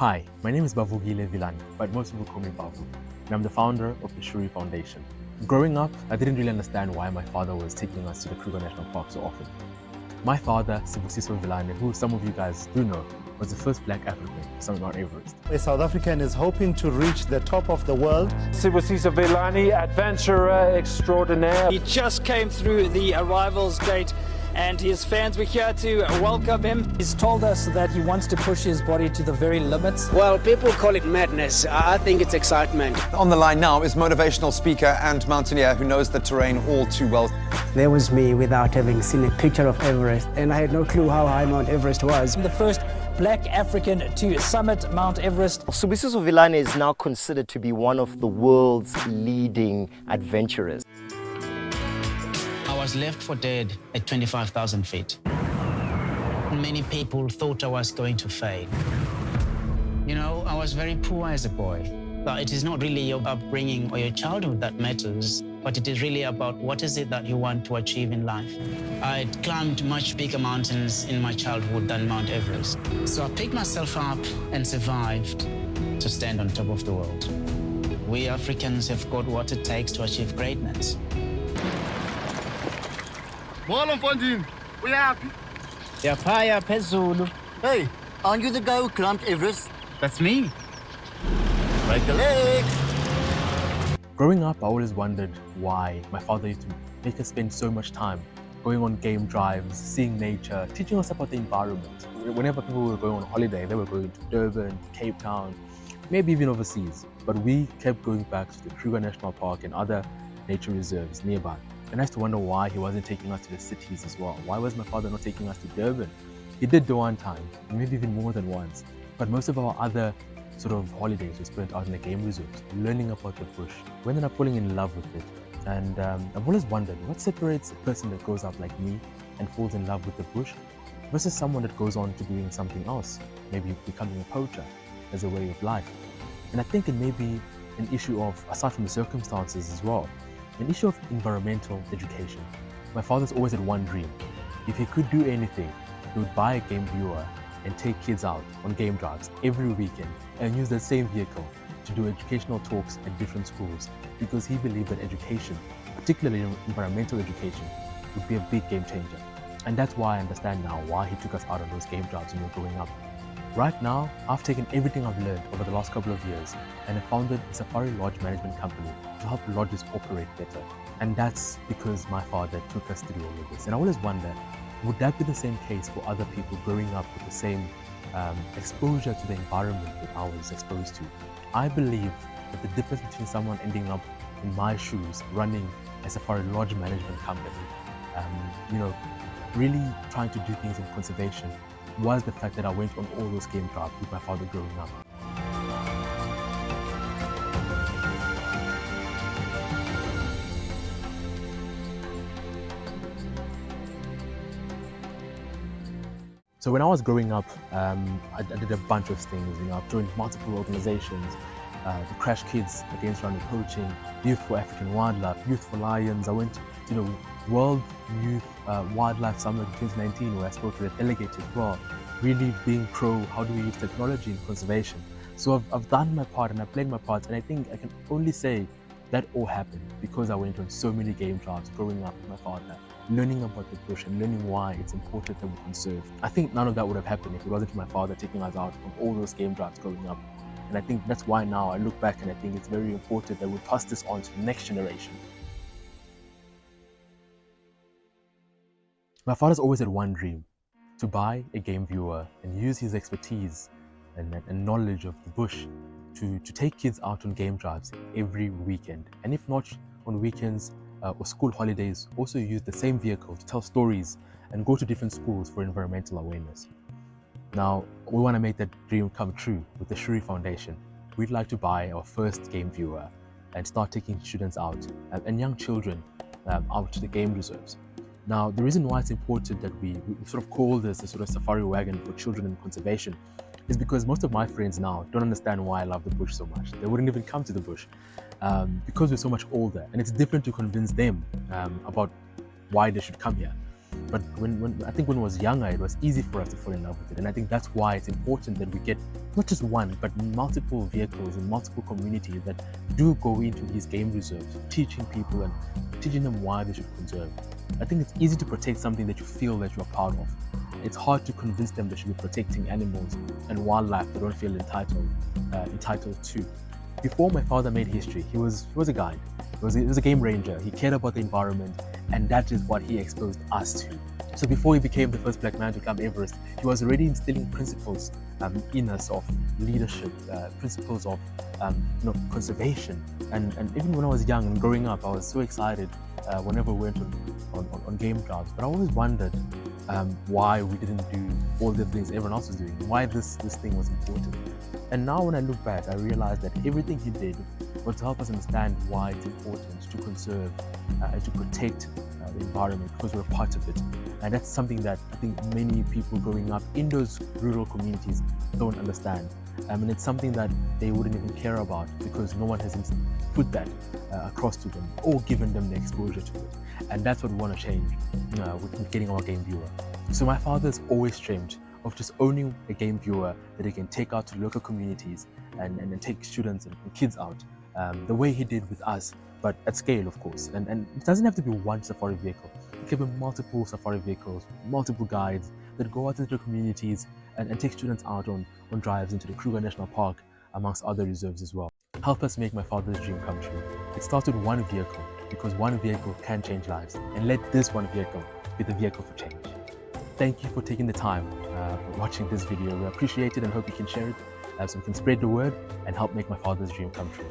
Hi, my name is Bavukile Vilane, but most people call me Bavu, and I'm the founder of the Shuri Foundation. Growing up, I didn't really understand why my father was taking us to the Kruger National Park so often. My father, Sibusiso Vilane, who some of you guys do know, was the first black African to summit Mount Everest. A South African is hoping to reach the top of the world. Sibusiso Vilane, adventurer extraordinaire. He just came through the arrivals gate and his fans were here to welcome him. He's told us that he wants to push his body to the very limits. Well, people call it madness. I think it's excitement. On the line now is motivational speaker and mountaineer who knows the terrain all too well. There was me without having seen a picture of Everest, and I had no clue how high Mount Everest was. The first black African to summit Mount Everest. Sibusiso Vilane is now considered to be one of the world's leading adventurers. I was left for dead at 25,000 feet. Many people thought I was going to fail. You know, I was very poor as a boy. But it is not really your upbringing or your childhood that matters, but it is really about what is it that you want to achieve in life. I'd climbed much bigger mountains in my childhood than Mount Everest. So I picked myself up and survived to stand on top of the world. We Africans have got what it takes to achieve greatness. Hey, aren't you the guy who climbed Everest? That's me. Break a leg. Growing up, I always wondered why my father used to make us spend so much time going on game drives, seeing nature, teaching us about the environment. Whenever people were going on holiday, they were going to Durban, Cape Town, maybe even overseas. But we kept going back to the Kruger National Park and other nature reserves nearby. And I used to wonder why he wasn't taking us to the cities as well. Why was my father not taking us to Durban? He did do one time, maybe even more than once. But most of our other sort of holidays were spent out in the game reserves, learning about the bush. We ended up falling in love with it. And I've always wondered, what separates a person that grows up like me and falls in love with the bush versus someone that goes on to doing something else, maybe becoming a poacher as a way of life. And I think it may be an issue of, aside from the circumstances as well, an issue of environmental education. My father's always had one dream. If he could do anything, he would buy a game viewer and take kids out on game drives every weekend and use that same vehicle to do educational talks at different schools, because he believed that education, particularly environmental education, would be a big game changer. And that's why I understand now why he took us out on those game drives when we were growing up. Right now, I've taken everything I've learned over the last couple of years and have founded a safari lodge management company to help lodges operate better. And that's because my father took us through all of this. And I always wonder, would that be the same case for other people growing up with the same exposure to the environment that I was exposed to? I believe that the difference between someone ending up in my shoes running a safari lodge management company, really trying to do things in conservation, was the fact that I went on all those game drives with my father growing up. So when I was growing up, I did a bunch of things. I've joined multiple organizations, the Crash Kids Against Random Poaching, Youth for African Wildlife, Youth for Lions. I went to the World Youth Wildlife Summit in 2019, where I spoke to the delegate as well, really being pro, how do we use technology in conservation? So I've done my part and I've played my part, and I think I can only say that all happened because I went on so many game drives growing up with my father, learning about the bush and learning why it's important that we conserve. I think none of that would have happened if it wasn't for my father taking us out on all those game drives growing up. And I think that's why now I look back and I think it's very important that we pass this on to the next generation. My father's always had one dream: to buy a game viewer and use his expertise and knowledge of the bush to take kids out on game drives every weekend. And if not on weekends or school holidays, also use the same vehicle to tell stories and go to different schools for environmental awareness. Now, we want to make that dream come true with the Shuri Foundation. We'd like to buy our first game viewer and start taking students out and young children out to the game reserves. Now, the reason why it's important that we sort of call this a sort of safari wagon for children in conservation is because most of my friends now don't understand why I love the bush so much. They wouldn't even come to the bush because we're so much older, and it's different to convince them about why they should come here. But I think when I was younger, it was easy for us to fall in love with it. And I think that's why it's important that we get not just one, but multiple vehicles in multiple communities that do go into these game reserves, teaching people and teaching them why they should conserve. I think it's easy to protect something that you feel that you're proud of. It's hard to convince them they should be protecting animals and wildlife they don't feel entitled to. Before my father made history, he was a guide. He was a game ranger. He cared about the environment, and that is what he exposed us to. So before he became the first black man to climb Everest, he was already instilling principles in us of leadership, principles of conservation. And even when I was young and growing up, I was so excited whenever we went on game drives. But I always wondered why we didn't do all the things everyone else was doing, why this thing was important. And now when I look back, I realize that everything he did was to help us understand why it's important to conserve and to protect the environment, because we're a part of it. And that's something that I think many people growing up in those rural communities don't understand. And it's something that they wouldn't even care about because no one has put that across to them or given them the exposure to it. And that's what we want to change with getting our game viewer. So my father's always dreamed of just owning a game viewer that he can take out to local communities and take students and kids out the way he did with us, but at scale, of course. And it doesn't have to be one safari vehicle. It can be multiple safari vehicles, multiple guides that go out into the communities and take students out on drives into the Kruger National Park, amongst other reserves as well. Help us make my father's dream come true. It starts with one vehicle, because one vehicle can change lives. And let this one vehicle be the vehicle for change. Thank you for taking the time watching this video. We appreciate it and hope you can share it so we can spread the word and help make my father's dream come true.